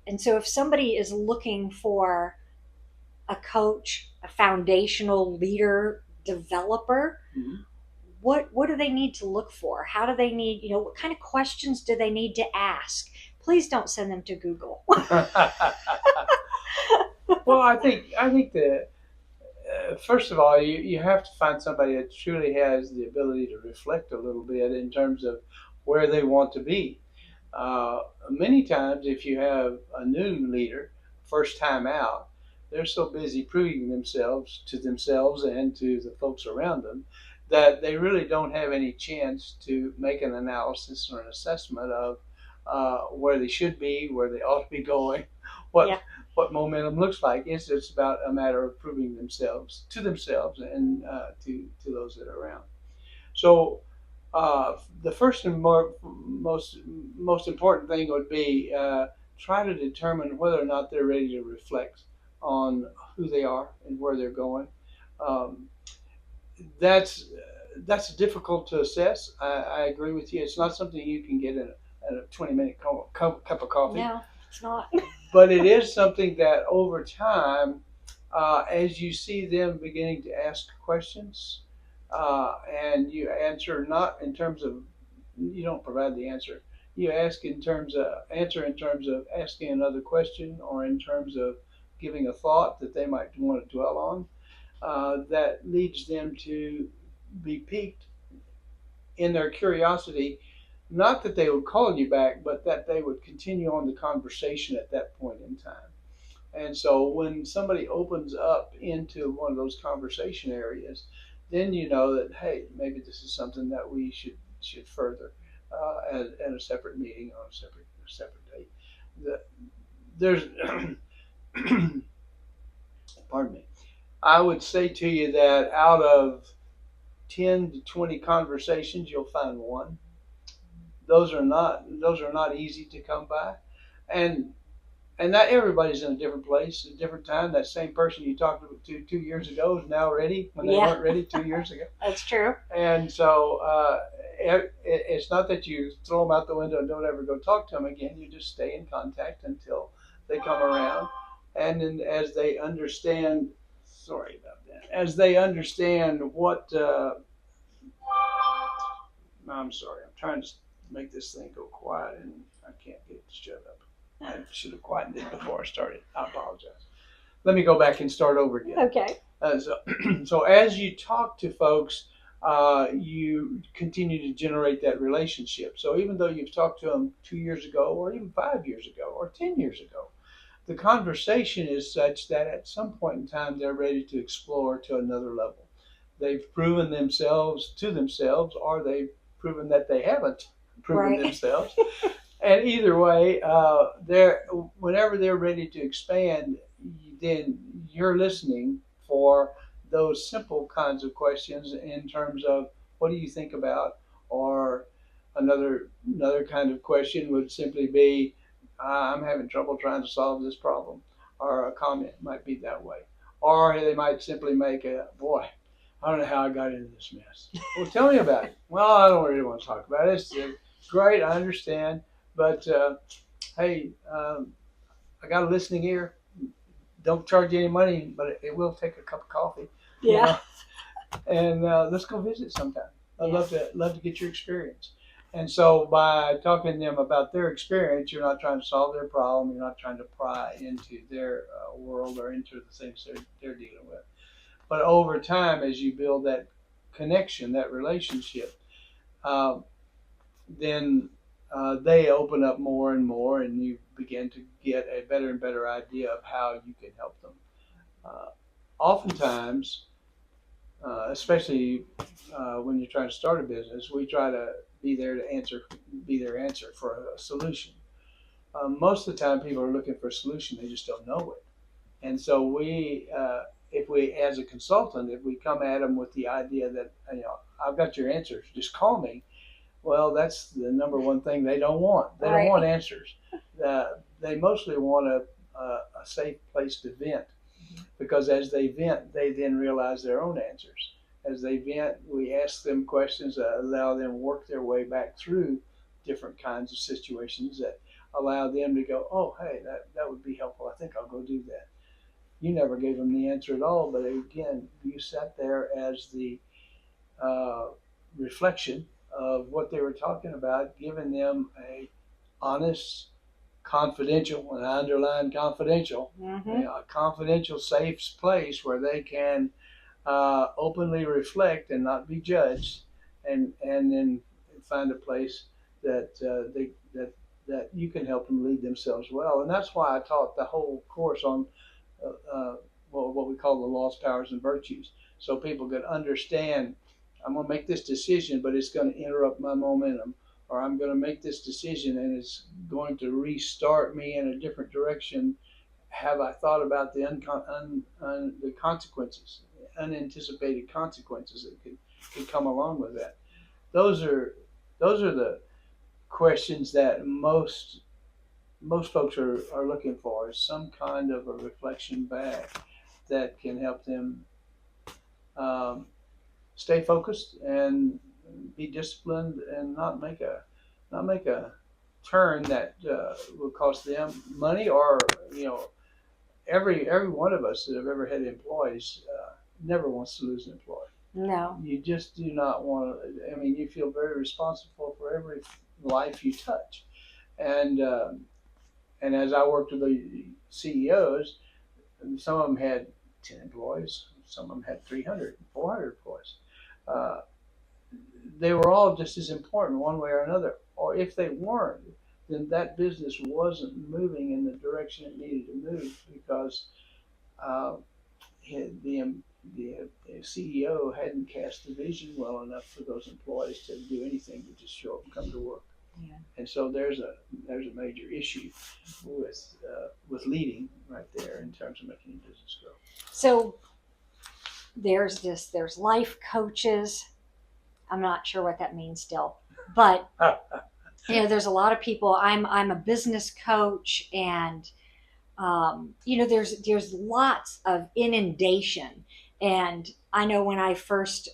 And so if somebody is looking for a coach, a foundational leader, developer, Mhm. what do they need to look for? How do they need, what kind of questions do they need to ask? Please don't send them to Google. Well, I think that first of all, you have to find somebody that truly has the ability to reflect a little bit in terms of where they want to be. Uh, Many times, if you have a new leader, first time out, they're so busy proving themselves to themselves and to the folks around them that they really don't have any chance to make an analysis or an assessment of where they should be, where they ought to be going, what Yeah. what momentum looks like. It's just about a matter of proving themselves and to those that are around. So the first and most important thing would be try to determine whether or not they're ready to reflect on who they are and where they're going. Um, that's difficult to assess. I agree with you. It's not something you can get in a 20-minute cup of coffee, No, it's not. but it is something that over time, as you see them beginning to ask questions, and you answer not in terms of you don't provide the answer. You ask in terms of answer in terms of asking another question or in terms of giving a thought that they might want to dwell on. That leads them to be piqued in their curiosity. Not that they would call you back, but that they would continue on the conversation at that point in time. And so when somebody opens up into one of those conversation areas, then you know that hey, maybe this is something that we should further at a separate meeting on a separate date. The, there's pardon me. I would say to you that out of 10 to 20 conversations, you'll find one. Those are not easy to come by, and not everybody's in a different place, a different time. That same person you talked to 2 years ago is now ready when they Yeah, weren't ready 2 years ago. that's true. And so it's not that you throw them out the window and don't ever go talk to them again. You just stay in contact until they come around. And then as they understand, sorry about that, as they understand what, I'm sorry, I'm trying to make this thing go quiet and I can't get it to shut up. I should have quietened it before I started. I apologize. Let me go back and start over again. Okay. So as you talk to folks, you continue to generate that relationship. So even though you've talked to them 2 years ago, or even 5 years ago, or 10 years ago, the conversation is such that at some point in time they're ready to explore to another level. They've proven themselves to themselves, or they've proven that they haven't proven Right. themselves. And either way, they're whenever they're ready to expand, then you're listening for those simple kinds of questions in terms of what do you think about, or another kind of question would simply be, I'm having trouble trying to solve this problem, or a comment might be that way, or they might simply make a boy. I don't know how I got into this mess. Well, tell me about it. Well, I don't really want to talk about it. It's great, I understand, but hey, I got a listening ear. Don't charge you any money, but it will take a cup of coffee, you Yeah. know. And let's go visit sometime. I'd Yeah. love to get your experience. And so by talking to them about their experience, you're not trying to solve their problem. You're not trying to pry into their world or into the things they're dealing with. But over time, as you build that connection, that relationship, uh, then they open up more and more, and you begin to get a better and better idea of how you can help them. Uh, Oftentimes, especially when you're trying to start a business, we try to be their answer for a solution. Most of the time, people are looking for a solution; they just don't know it. And so if we, as a consultant, if we come at them with the idea that I've got your answers, just call me. Well, that's the number one thing they don't want. They don't Right. want answers. They mostly want a safe place to vent, because as they vent, they then realize their own answers. As they vent, we ask them questions that allow them to work their way back through different kinds of situations that allow them to go, oh, hey, that would be helpful. I think I'll go do that. You never gave them the answer at all, but again, you sat there as the uh, reflection of what they were talking about, giving them a honest, confidential, and I underline confidential, a confidential, safe place where they can openly reflect and not be judged, and then find a place that that you can help them lead themselves well. And that's why I taught the whole course on what we call the lost powers and virtues, so people could understand. I'm going to make this decision, but it's going to interrupt my momentum, or I'm going to make this decision and it's going to restart me in a different direction. Have I thought about the consequences, unanticipated consequences that could come along with that? Those are the questions that most folks are looking for, is some kind of a reflection back that can help them um, stay focused and be disciplined and not make a turn that will cost them money, or every one of us that have ever had employees never wants to lose an employee. No. You just do not want to. I mean, you feel very responsible for every life you touch, and as I worked with the CEOs, some of them had 10 employees, some of them had 300, 400 employees. Uh, they were all just as important one way or another. Or if they weren't, then that business wasn't moving in the direction it needed to move, because uh, the, the CEO hadn't cast the vision well enough for those employees to do anything but just show up and come to work. Yeah. And so there's a major issue with leading right there in terms of making a business grow. So there's life coaches. I'm not sure what that means still, but there's a lot of people. I'm a business coach, and there's lots of inundation. And I know when I first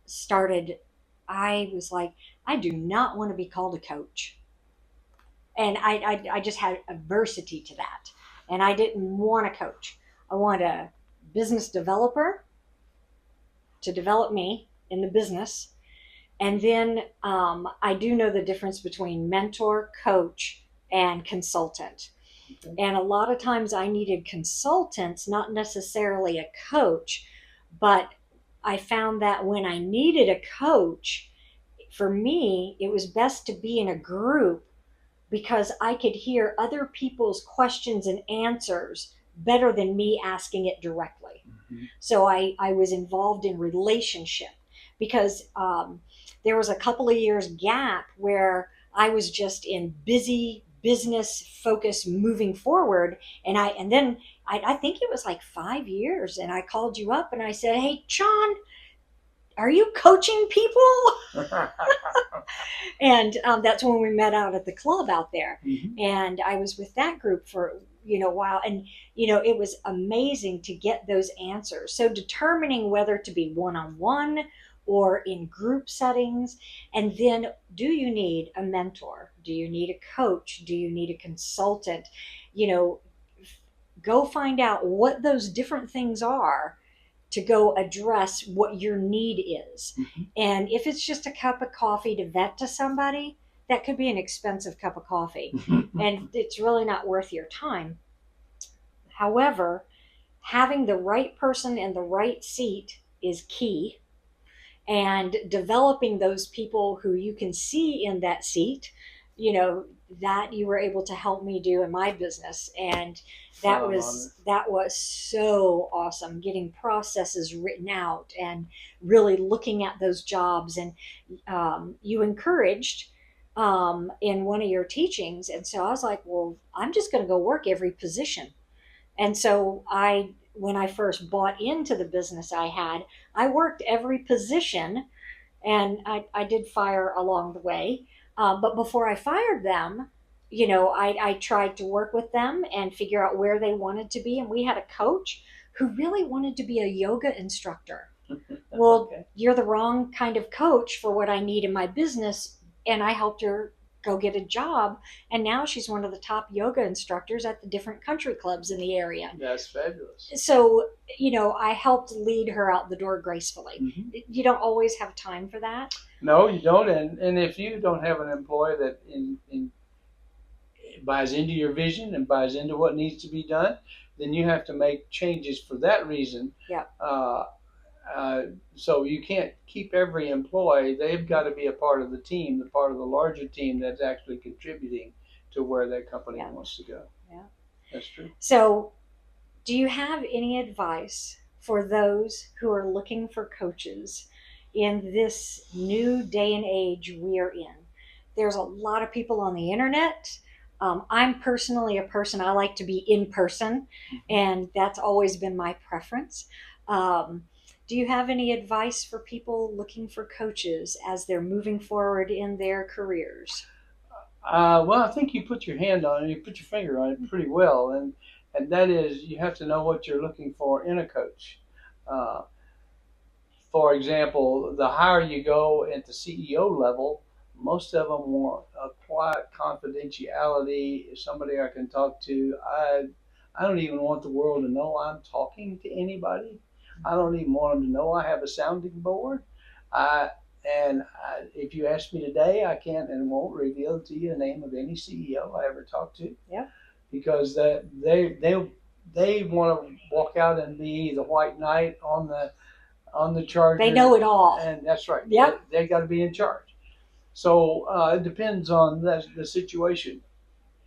started, I was like, I do not want to be called a coach, and I just had adversity to that, and I didn't want a coach. I want a business developer to develop me in the business. And then I do know the difference between mentor, coach, and consultant. Okay. And a lot of times I needed consultants, not necessarily a coach, but I found that when I needed a coach, for me, it was best to be in a group, because I could hear other people's questions and answers better than me asking it directly. Mm-hmm. So I was involved in relationship, because there was a couple of years gap where I was just in busy business focus moving forward. And then I think it was like 5 years, and I called you up and I said, hey, John, are you coaching people? And that's when we met out at the club out there. Mm-hmm. And I was with that group for a while, and it was amazing to get those answers. So determining whether to be one-on-one or in group settings. And then, do you need a mentor? Do you need a coach? Do you need a consultant? Go find out what those different things are to go address what your need is. Mm-hmm. And if it's just a cup of coffee to vet to somebody, that could be an expensive cup of coffee, and it's really not worth your time. However, having the right person in the right seat is key, and developing those people who you can see in that seat, that you were able to help me do in my business. And that was so awesome, getting processes written out and really looking at those jobs. And you encouraged in one of your teachings, and so I was like, well, I'm just going to go work every position. And so when I first bought into the business I worked every position, and I did fire along the way. But before I fired them, I tried to work with them and figure out where they wanted to be. And we had a coach who really wanted to be a yoga instructor. Well, Okay. You're the wrong kind of coach for what I need in my business. And I helped her go get a job, and now she's one of the top yoga instructors at the different country clubs in the area. That's fabulous. So, I helped lead her out the door gracefully. Mm-hmm. You don't always have time for that. No, you don't. And if you don't have an employee that buys into your vision and buys into what needs to be done, then you have to make changes for that reason. Yeah. So you can't keep every employee. They've got to be a part of the team, the part of the larger team that's actually contributing to where that company wants to go. Yeah. That's true. So, do you have any advice for those who are looking for coaches in this new day and age we are in? There's a lot of people on the internet. I'm personally a person, I like to be in person, and that's always been my preference. Do you have any advice for people looking for coaches as they're moving forward in their careers? Well, I think you put your hand on it, you put your finger on it pretty well, and that is you have to know what you're looking for in a coach. Uh, for example, the higher you go at the CEO level, most of them want a quiet confidentiality, somebody I can talk to. I don't even want the world to know I'm talking to anybody. I don't even want them to know I have a sounding board. If you ask me today, I can't and won't reveal to you the name of any CEO I ever talked to. Yeah. Because they want to walk out and be the white knight on the charge. They know it all. And that's right. Yep. They got to be in charge. So it depends on the situation.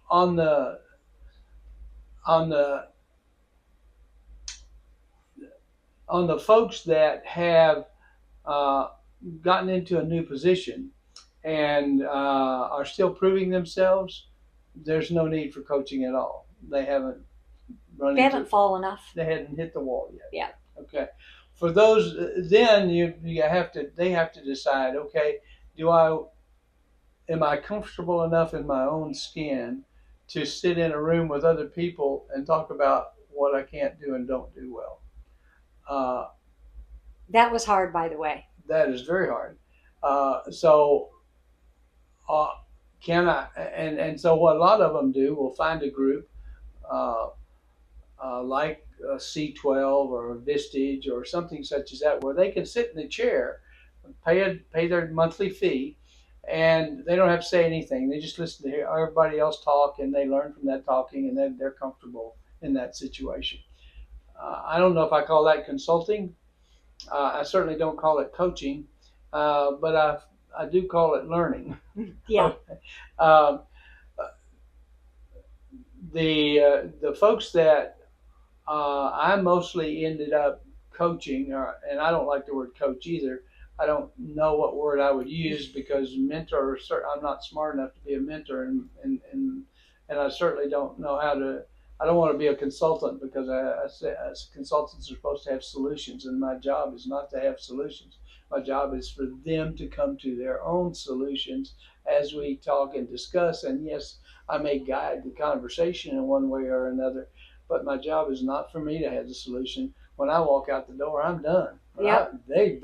On the folks that have gotten into a new position and are still proving themselves, there's no need for coaching at all. They haven't fallen enough. They hadn't hit the wall yet. Yeah. Okay. For those, then they have to decide. Okay, am I comfortable enough in my own skin to sit in a room with other people and talk about what I can't do and don't do well? That was hard, by the way. That is very hard. Can I? And so what a lot of them do will find a group like C12 or Vistage or something such as that, where they can sit in the chair, pay their monthly fee, and they don't have to say anything. They just listen to hear everybody else talk, and they learn from that talking, and then they're comfortable in that situation. I don't know if I call that consulting. I certainly don't call it coaching, but I do call it learning. Yeah. The folks that I mostly ended up coaching, and I don't like the word coach either. I don't know what word I would use because mentor. I'm not smart enough to be a mentor, and I certainly don't know how to. I don't want to be a consultant because I say consultants are supposed to have solutions, and my job is not to have solutions. My job is for them to come to their own solutions as we talk and discuss. And yes, I may guide the conversation in one way or another, but my job is not for me to have the solution. When I walk out the door, I'm done. Yeah. They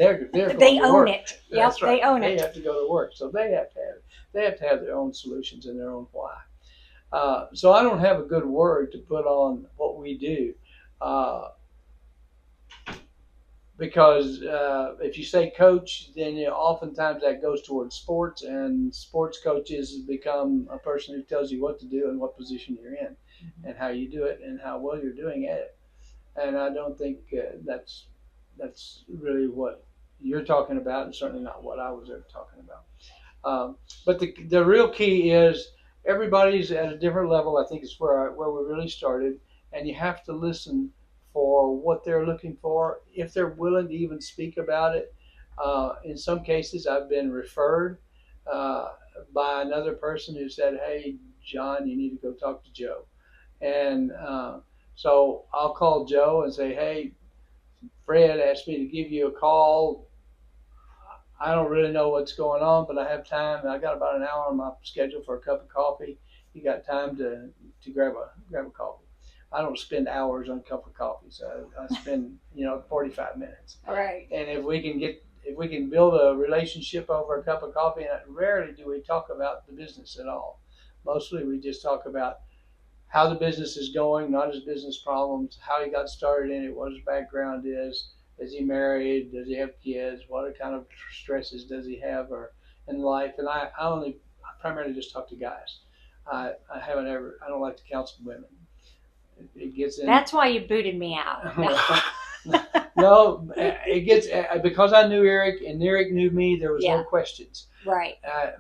own it. That's right. They own it. They have to go to work, so they have to have their own solutions and their own why. So I don't have a good word to put on what we do, because if you say coach, then oftentimes that goes towards sports, and sports coaches become a person who tells you what to do and what position you're in, and how you do it and how well you're doing at it. And I don't think that's really what you're talking about, and certainly not what I was ever talking about. But the real key is everybody's at a different level. I think it's where we really started, and you have to listen for what they're looking for, if they're willing to even speak about it. In some cases, I've been referred by another person who said, "Hey, John, you need to go talk to Joe," and so I'll call Joe and say, "Hey, Fred asked me to give you a call. I don't really know what's going on, but I have time, and I got about an hour on my schedule for a cup of coffee. You got time to grab a coffee?" I don't spend hours on a cup of coffee, so I spend 45 minutes. All right. And if we can get if we can build a relationship over a cup of coffee, and rarely do we talk about the business at all. Mostly we just talk about how the business is going, not his business problems, how he got started in it, what his background is he married, does he have kids, what kind of stresses does he have or in life. And I primarily just talk to guys. I don't like to counsel women. It gets in. That's why you booted me out. No, it gets, because I knew Eric and Eric knew me, there was no questions. Right.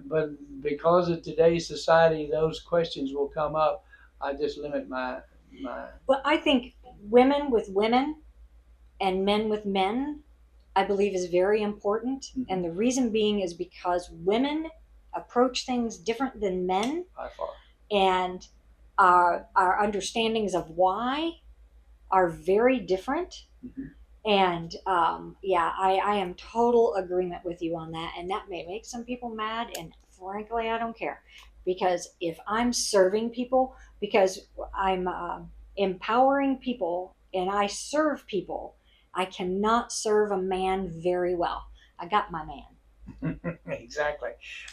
But because of today's society, those questions will come up. I just limit my. Well, I think women with women and men with men, I believe, is very important. Mm-hmm. And the reason being is because women approach things different than men. By far. And our understandings of why are very different. Mm-hmm. And I am total agreement with you on that. And that may make some people mad. And frankly, I don't care. Because if I'm serving people, because I'm empowering people and I serve people, I cannot serve a man very well. I got my man. Exactly.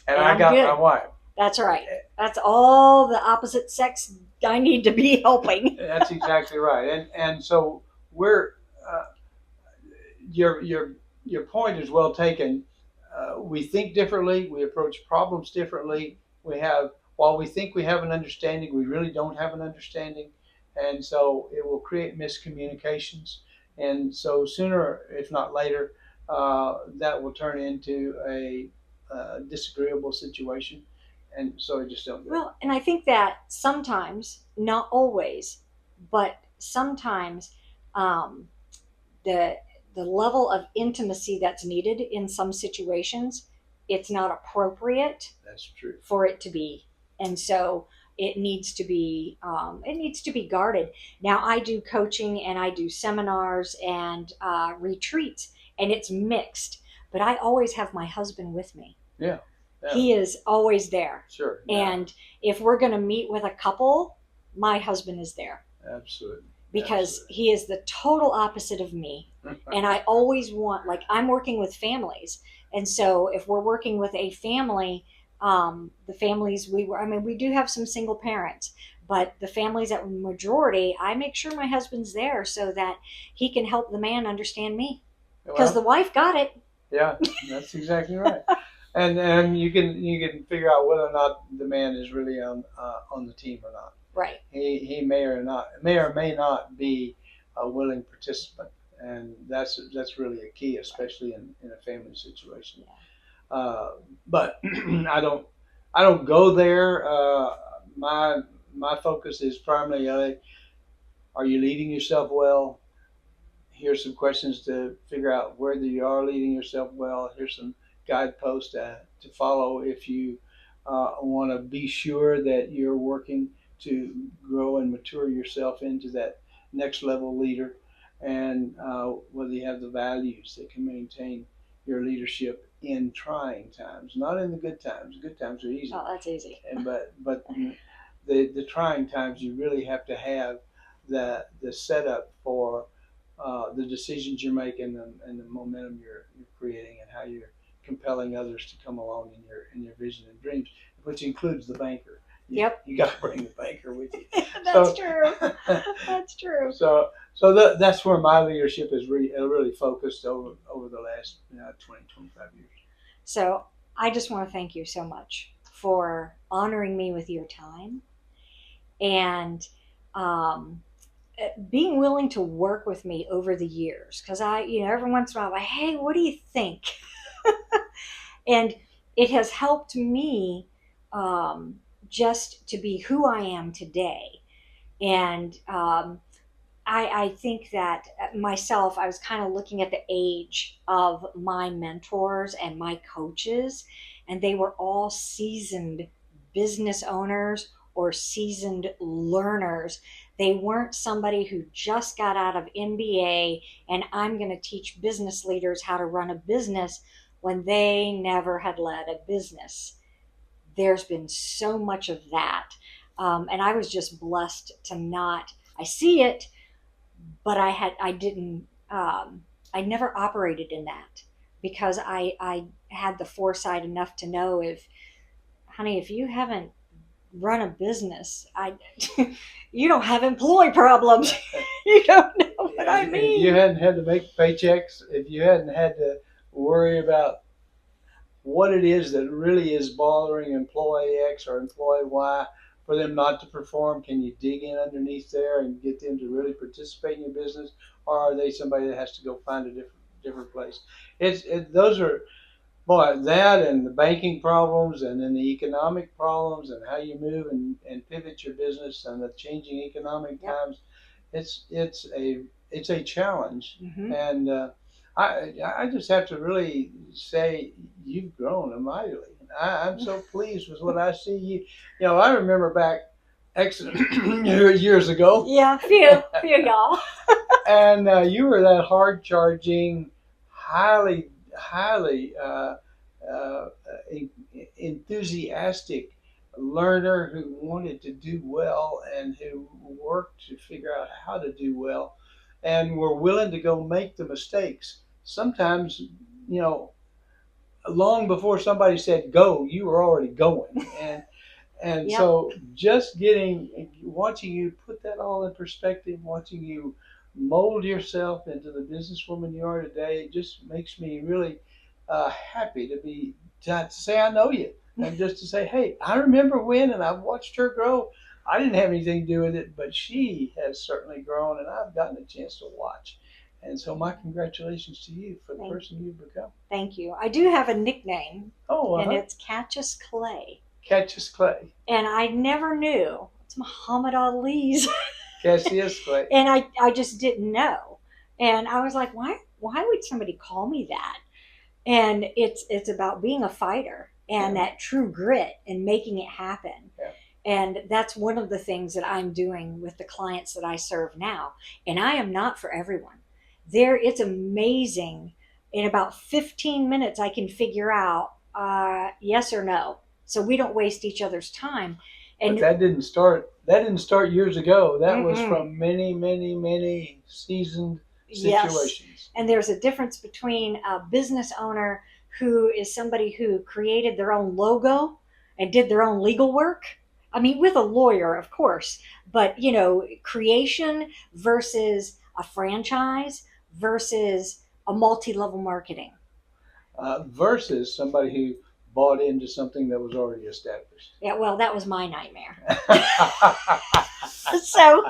And I got my wife. That's right. That's all the opposite sex I need to be helping. That's exactly right. And so we're your point is well taken. We think differently. We approach problems differently. While we think we have an understanding, we really don't have an understanding, and so it will create miscommunications. And so sooner, if not later, that will turn into a disagreeable situation. And so I just don't do it. Well, and I think that sometimes, not always, but sometimes the level of intimacy that's needed in some situations, it's not appropriate. That's true. For it to be, and so it needs to be guarded. Now, I do coaching and I do seminars and retreats, and it's mixed. But I always have my husband with me. Yeah. Yeah. He is always there. Sure. Yeah. And if we're going to meet with a couple, my husband is there. Absolutely. Because he is the total opposite of me. And I always want, like, I'm working with families. And so if we're working with a family, the families we do have some single parents, but the families that were majority, I make sure my husband's there so that he can help the man understand me. Because the wife got it. Yeah, that's exactly right. And you can figure out whether or not the man is really on the team or not. Right. He may or may not be a willing participant, and that's really a key, especially in a family situation. Yeah. But I don't go there. My focus is primarily, are you leading yourself well? Here's some questions to figure out whether you are leading yourself well. Here's some guideposts to follow if you want to be sure that you're working to grow and mature yourself into that next level leader, and whether you have the values that can maintain your leadership in trying times, not in the good times. Good times are easy. Oh, that's easy. But the trying times, you really have to have the setup for the decisions you're making and the momentum you're creating, and how you're compelling others to come along in your vision and dreams, which includes the banker. Yep. You got to bring the banker with you. That's true. That's true. So that's where my leadership is really focused over the last 20, 25 years. So I just want to thank you so much for honoring me with your time and being willing to work with me over the years. Because every once in a while, I'm like, hey, what do you think? And it has helped me just to be who I am today. And I think that myself, I was kind of looking at the age of my mentors and my coaches, and they were all seasoned business owners or seasoned learners. They weren't somebody who just got out of MBA and I'm going to teach business leaders how to run a business when they never had led a business. There's been so much of that. And I was just blessed to not, I see it, but I never operated in that. because I had the foresight enough to know, if, honey, if you haven't run a business, you don't have employee problems. You don't know what I mean. If you hadn't had to make paychecks, if you hadn't had to worry about what it is that really is bothering employee X or employee Y for them not to perform, can you dig in underneath there and get them to really participate in your business, or are they somebody that has to go find a different place? Those are, boy, that and the banking problems, and then the economic problems, and how you move and pivot your business, and the changing economic times. It's a challenge, and I just have to really say you've grown mightily. I'm so pleased with what I see you. You know, I remember back years ago. Yeah, few y'all. And you were that hard charging, highly enthusiastic learner who wanted to do well and who worked to figure out how to do well, and were willing to go make the mistakes. Sometimes, you know, long before somebody said go, you were already going. And Yep. so just watching you put that all in perspective, watching you mold yourself into the businesswoman you are today, it just makes me really happy to say I know you, and just to say, hey, I remember when, and I've watched her grow. I didn't have anything to do with it, but she has certainly grown, and I've gotten a chance to watch. And so my congratulations to you for the person you've become. Thank you. I do have a nickname, and it's Cassius Clay. Cassius Clay. And I never knew. It's Muhammad Ali's. Cassius Clay. And I just didn't know. And I was like, why would somebody call me that? And it's about being a fighter and that true grit and making it happen. Yeah. And that's one of the things that I'm doing with the clients that I serve now. And I am not for everyone. It's amazing. In about 15 minutes, I can figure out yes or no. So we don't waste each other's time. And but that didn't start years ago. That was from many seasoned situations. Yes. And there's a difference between a business owner who is somebody who created their own logo and did their own legal work. I mean, with a lawyer, of course, but you know, creation versus a franchise versus a multi-level marketing. Versus somebody who bought into something that was already established. Yeah, well, that was my nightmare. So,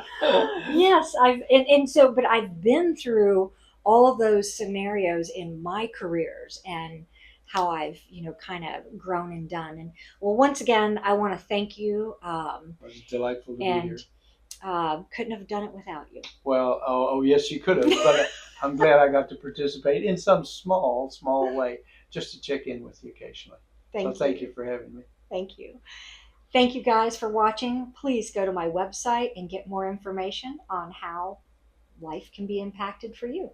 yes, but I've been through all of those scenarios in my careers and how I've, kind of grown and done. And well, once again, I want to thank you. It was delightful to be here. Couldn't have done it without you. Well, oh yes, you could have, but I'm glad I got to participate in some small way, just to check in with you occasionally. Thank you for having me. Thank you. Thank you guys for watching. Please go to my website and get more information on how life can be impacted for you.